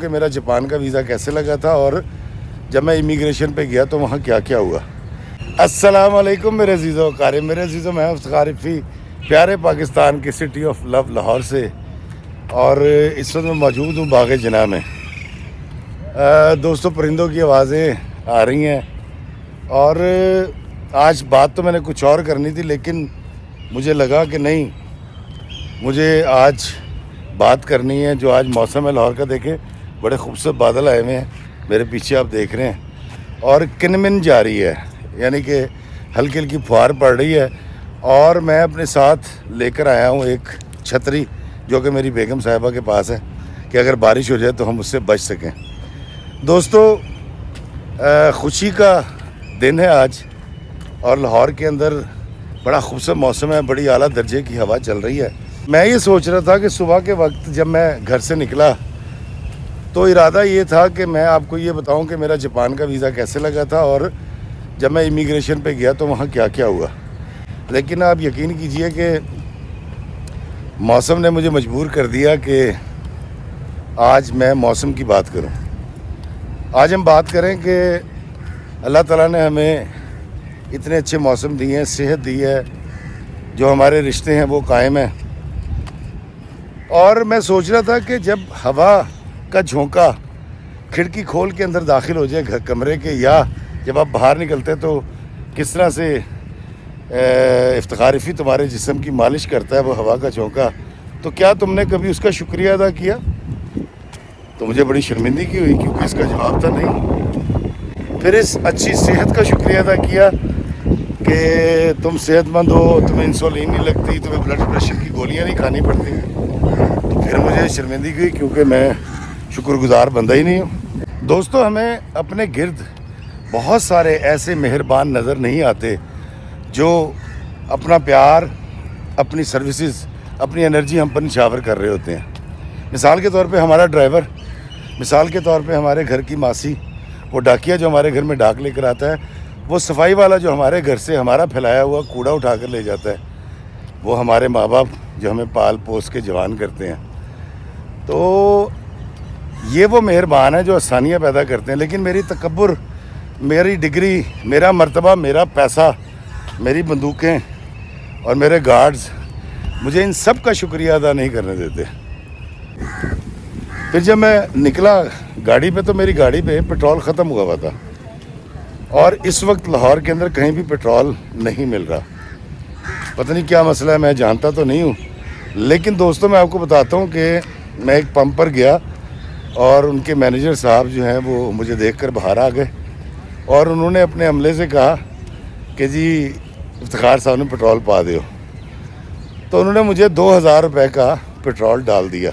کہ میرا جاپان کا ویزا کیسے لگا تھا اور جب میں امیگریشن پہ گیا تو وہاں کیا کیا ہوا۔ السلام علیکم میرے عزیزو وقارے، میرے عزیزو، میں افتخار رفیع پیارے پاکستان کی سٹی آف لو لاہور سے، اور اس وقت میں موجود ہوں باغ جناح میں۔ دوستوں، پرندوں کی آوازیں آ رہی ہیں، اور آج بات تو میں نے کچھ اور کرنی تھی، لیکن مجھے لگا کہ نہیں، مجھے آج بات کرنی ہے جو آج موسم ہے لاہور کا۔ دیکھیں بڑے خوبصورت بادل آئے ہوئے ہیں، میرے پیچھے آپ دیکھ رہے ہیں، اور کنمن جاری ہے، یعنی کہ ہلکی ہلکی پھوار پڑ رہی ہے، اور میں اپنے ساتھ لے کر آیا ہوں ایک چھتری جو کہ میری بیگم صاحبہ کے پاس ہے، کہ اگر بارش ہو جائے تو ہم اس سے بچ سکیں۔ دوستو، خوشی کا دن ہے آج، اور لاہور کے اندر بڑا خوبصورت موسم ہے، بڑی اعلیٰ درجے کی ہوا چل رہی ہے۔ میں یہ سوچ رہا تھا کہ صبح کے وقت جب میں گھر سے نکلا تو ارادہ یہ تھا کہ میں آپ کو یہ بتاؤں کہ میرا جاپان کا ویزا کیسے لگا تھا اور جب میں امیگریشن پہ گیا تو وہاں کیا کیا ہوا، لیکن آپ یقین کیجئے کہ موسم نے مجھے مجبور کر دیا کہ آج میں موسم کی بات کروں۔ آج ہم بات کریں کہ اللہ تعالیٰ نے ہمیں اتنے اچھے موسم دیے ہیں، صحت دی ہے، جو ہمارے رشتے ہیں وہ قائم ہیں۔ اور میں سوچ رہا تھا کہ جب ہوا کا جھونکا کھڑکی کھول کے اندر داخل ہو جائے کمرے کے، یا جب آپ باہر نکلتے تو کس طرح سے افتخار رفیع تمہارے جسم کی مالش کرتا ہے وہ ہوا کا جھونکا، تو کیا تم نے کبھی اس کا شکریہ ادا کیا؟ تو مجھے بڑی شرمندگی ہوئی، کیونکہ اس کا جواب تھا نہیں۔ پھر اس اچھی صحت کا شکریہ ادا کیا کہ تم صحت مند ہو، تمہیں انسولین نہیں لگتی، تمہیں بلڈ پریشر کی گولیاں نہیں کھانی پڑتی۔ تو پھر مجھے شرمندگی ہوئی، کیونکہ میں شکر گزار بندہ ہی نہیں ہوں۔ دوستو، ہمیں اپنے گرد بہت سارے ایسے مہربان نظر نہیں آتے جو اپنا پیار، اپنی سروسز، اپنی انرجی ہم پر نچھاور کر رہے ہوتے ہیں۔ مثال کے طور پہ ہمارا ڈرائیور، مثال کے طور پہ ہمارے گھر کی ماسی، وہ ڈاکیا جو ہمارے گھر میں ڈاک لے کر آتا ہے، وہ صفائی والا جو ہمارے گھر سے ہمارا پھیلایا ہوا کوڑا اٹھا کر لے جاتا ہے، وہ ہمارے ماں باپ جو ہمیں پال پوس کے جوان کرتے ہیں۔ تو یہ وہ مہربان ہیں جو آسانیاں پیدا کرتے ہیں، لیکن میری تکبر، میری ڈگری، میرا مرتبہ، میرا پیسہ، میری بندوقیں اور میرے گارڈز مجھے ان سب کا شکریہ ادا نہیں کرنے دیتے۔ پھر جب میں نکلا گاڑی پہ تو میری گاڑی پہ پیٹرول ختم ہوا تھا، اور اس وقت لاہور کے اندر کہیں بھی پیٹرول نہیں مل رہا۔ پتہ نہیں کیا مسئلہ ہے، میں جانتا تو نہیں ہوں، لیکن دوستوں میں آپ کو بتاتا ہوں کہ میں ایک پمپ پر گیا، اور ان کے مینیجر صاحب جو ہیں وہ مجھے دیکھ کر باہر آ گئے، اور انہوں نے اپنے عملے سے کہا کہ جی افتخار صاحب نے پیٹرول پا دیو۔ تو انہوں نے مجھے 2000 روپے کا پیٹرول ڈال دیا۔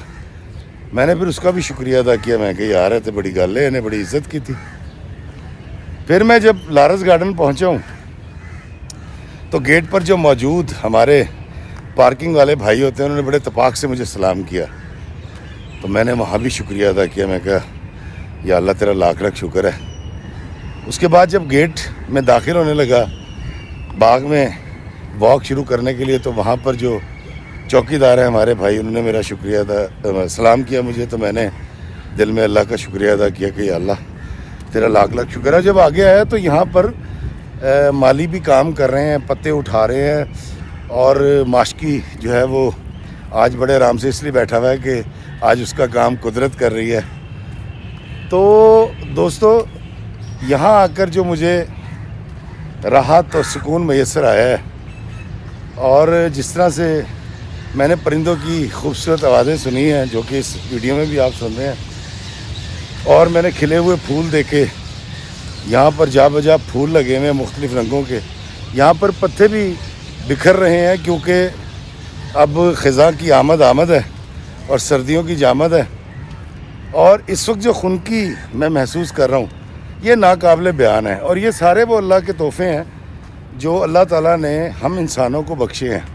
میں نے پھر اس کا بھی شکریہ ادا کیا، میں کہ یار ہے تو بڑی گل ہے، انہیں بڑی عزت کی تھی۔ پھر میں جب لارنس گارڈن پہنچا ہوں تو گیٹ پر جو موجود ہمارے پارکنگ والے بھائی ہوتے ہیں، انہوں نے بڑے اتفاق سے مجھے سلام کیا، تو میں نے وہاں بھی شکریہ ادا کیا۔ میں کہا یا اللہ تیرا لاکھ لاکھ شکر ہے۔ اس کے بعد جب گیٹ میں داخل ہونے لگا باغ میں واک شروع کرنے کے لیے، تو وہاں پر جو چوکی دار ہیں ہمارے بھائی، انہوں نے میرا شکریہ سلام کیا مجھے، تو میں نے دل میں اللہ کا شکریہ ادا کیا کہ یا اللہ تیرا لاکھ لاکھ شکر ہے۔ جب آگے آیا تو یہاں پر مالی بھی کام کر رہے ہیں، پتے اٹھا رہے ہیں، اور ماشکی جو ہے وہ آج بڑے آرام سے اس لیے بیٹھا ہوا ہے کہ آج اس کا کام قدرت کر رہی ہے۔ تو دوستو، یہاں آ کر جو مجھے راحت اور سکون میسر آیا ہے، اور جس طرح سے میں نے پرندوں کی خوبصورت آوازیں سنی ہیں جو کہ اس ویڈیو میں بھی آپ سن رہے ہیں، اور میں نے کھلے ہوئے پھول دیکھے، یہاں پر جا بجا پھول لگے ہوئے ہیں مختلف رنگوں کے، یہاں پر پتے بھی بکھر رہے ہیں، کیونکہ اب خزاں کی آمد ہے اور سردیوں کی جامد ہے، اور اس وقت جو خنکی میں محسوس کر رہا ہوں یہ ناقابل بیان ہے، اور یہ سارے وہ اللہ کے تحفے ہیں جو اللہ تعالیٰ نے ہم انسانوں کو بخشے ہیں۔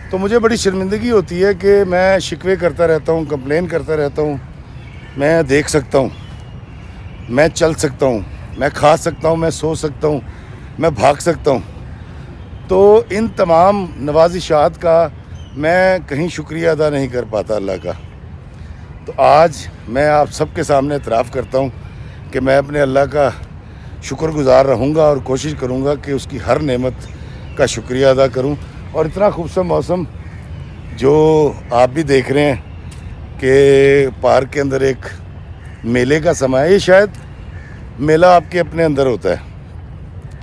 تو مجھے بڑی شرمندگی ہوتی ہے کہ میں شکوے کرتا رہتا ہوں، کمپلین کرتا رہتا ہوں۔ میں دیکھ سکتا ہوں، میں چل سکتا ہوں، میں کھا سکتا ہوں، میں سو سکتا ہوں، میں بھاگ سکتا ہوں، تو ان تمام نوازشات کا میں کہیں شکریہ ادا نہیں کر پاتا اللہ کا۔ تو آج میں آپ سب کے سامنے اعتراف کرتا ہوں کہ میں اپنے اللہ کا شکر گزار رہوں گا اور کوشش کروں گا کہ اس کی ہر نعمت کا شکریہ ادا کروں. اور اتنا خوبصورت موسم جو آپ بھی دیکھ رہے ہیں کہ پارک کے اندر ایک میلے کا سماں ہے. یہ شاید میلہ آپ کے اپنے اندر ہوتا ہے.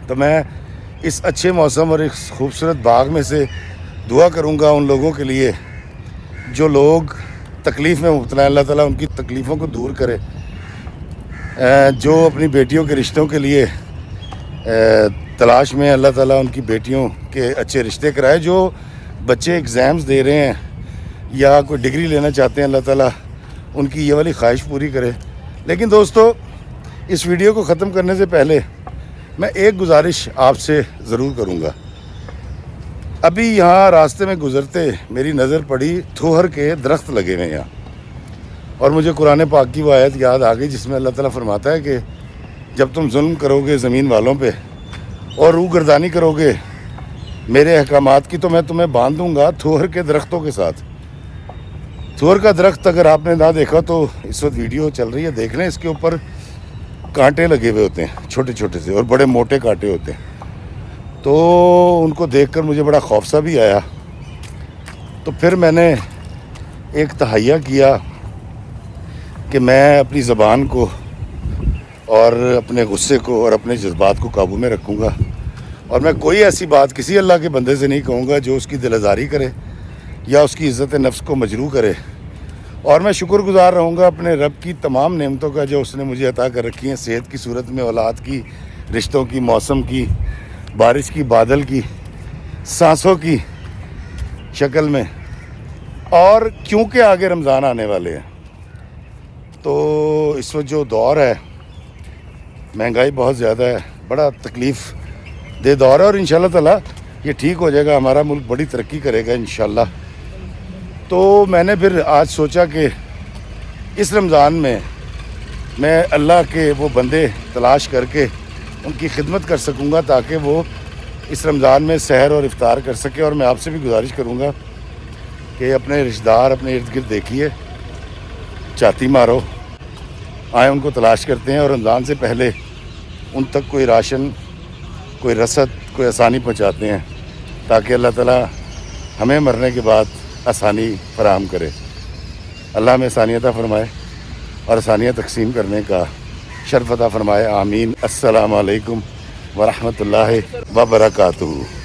تو میں اس اچھے موسم اور اس خوبصورت باغ میں سے دعا کروں گا ان لوگوں کے لیے جو لوگ تکلیف میں مبتلا ہیں. اللہ تعالیٰ ان کی تکلیفوں کو دور کرے. جو اپنی بیٹیوں کے رشتوں کے لیے تلاش میں، اللہ تعالیٰ ان کی بیٹیوں کے اچھے رشتے کرائے. جو بچے ایگزامز دے رہے ہیں یا کوئی ڈگری لینا چاہتے ہیں، اللہ تعالیٰ ان کی یہ والی خواہش پوری کرے. لیکن دوستو، اس ویڈیو کو ختم کرنے سے پہلے میں ایک گزارش آپ سے ضرور کروں گا. ابھی یہاں راستے میں گزرتے میری نظر پڑی تھوہر کے درخت لگے ہوئے یہاں، اور مجھے قرآن پاک کی وہ آیت یاد آ گئی جس میں اللہ تعالیٰ فرماتا ہے کہ جب تم ظلم کرو گے زمین والوں پہ اور روح گردانی کرو گے میرے احکامات کی، تو میں تمہیں باندھ دوں گا تھوہر کے درختوں کے ساتھ. تھوہر کا درخت اگر آپ نے نہ دیکھا تو اس وقت ویڈیو چل رہی ہے، دیکھ لیں. اس کے اوپر کانٹے لگے ہوئے ہوتے ہیں، چھوٹے چھوٹے سے اور بڑے موٹے کانٹے ہوتے ہیں. تو ان کو دیکھ کر مجھے بڑا خوف سا بھی آیا. تو پھر میں نے ایک تہیہ کیا کہ میں اپنی زبان کو اور اپنے غصے کو اور اپنے جذبات کو قابو میں رکھوں گا، اور میں کوئی ایسی بات کسی اللہ کے بندے سے نہیں کہوں گا جو اس کی دل آزاری کرے یا اس کی عزت نفس کو مجروح کرے. اور میں شکر گزار رہوں گا اپنے رب کی تمام نعمتوں کا جو اس نے مجھے عطا کر رکھی ہیں، صحت کی صورت میں، اولاد کی، رشتوں کی، موسم کی، بارش کی، بادل کی، سانسوں کی شکل میں. اور کیونکہ آگے رمضان آنے والے ہیں تو اس وقت جو دور ہے، مہنگائی بہت زیادہ ہے، بڑا تکلیف دہ دور ہے، اور انشاءاللہ تعالیٰ یہ ٹھیک ہو جائے گا. ہمارا ملک بڑی ترقی کرے گا انشاءاللہ. تو میں نے پھر آج سوچا کہ اس رمضان میں میں اللہ کے وہ بندے تلاش کر کے ان کی خدمت کر سکوں گا تاکہ وہ اس رمضان میں سحر اور افطار کر سکے. اور میں آپ سے بھی گزارش کروں گا کہ اپنے رشتہ دار اپنے ارد گرد دیکھیے، چاتی مارو، آئیں ان کو تلاش کرتے ہیں اور رمضان سے پہلے ان تک کوئی راشن، کوئی رسد، کوئی آسانی پہنچاتے ہیں تاکہ اللہ تعالیٰ ہمیں مرنے کے بعد آسانی فراہم کرے. اللہ ہمیں آسانی عطا فرمائے اور آسانیاں تقسیم کرنے کا شرف عطا فرمائے. آمین. السلام علیکم ورحمۃ اللہ وبرکاتہ.